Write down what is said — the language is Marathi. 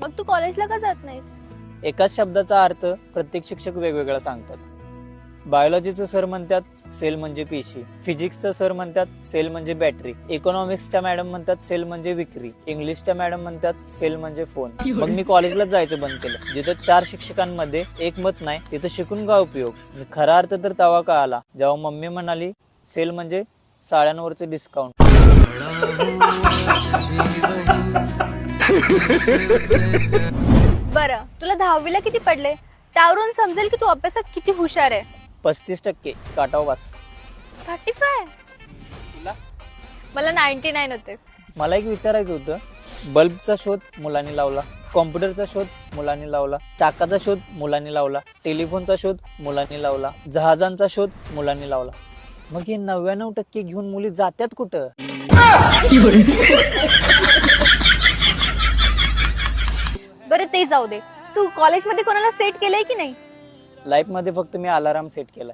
मग तू कॉलेजला का जात नाहीस? एकाच शब्दाचा अर्थ प्रत्येक शिक्षक वेगवेगळा सांगतात. बायोलॉजीचं सर म्हणतात सेल म्हणजे पेशी, फिजिक्सचं सर म्हणतात सेल म्हणजे बॅटरी, इकॉनॉमिक्सच्या मॅडम म्हणतात सेल म्हणजे विक्री, इंग्लिशच्या मॅडम म्हणतात सेल म्हणजे फोन. मग मी कॉलेजलाच जायचं बंद केलं. जिथं 4 शिक्षकांमध्ये एकमत नाही तिथं शिकून काय उपयोग. खरा अर्थ तर तवा कळाला जेव्हा मम्मी म्हणाली सेल म्हणजे साड्यांवरचं डिस्काउंट. बरं, तुला 10वीला किती पडले? त्यावरून समजेल की तू अभ्यासात किती हुशार आहे. 35% काटाव पास. 35? मला 99 होते. मला एक विचारायचं होतं, बल्बचा शोध मुलांनी लावला, कॉम्प्युटरचा शोध मुलांनी लावला, चाकाचा शोध मुलांनी लावला, टेलिफोनचा शोध मुलांनी लावला, जहाजांचा शोध मुलांनी लावला. मग हे 99% घेऊन मुली जात्यात कुठं? बरं ते जाऊ दे, तू कॉलेजमध्ये कोणाला सेट केलंय की नाही? लाईफ मध्ये फक्त मी अलाराम सेट केला.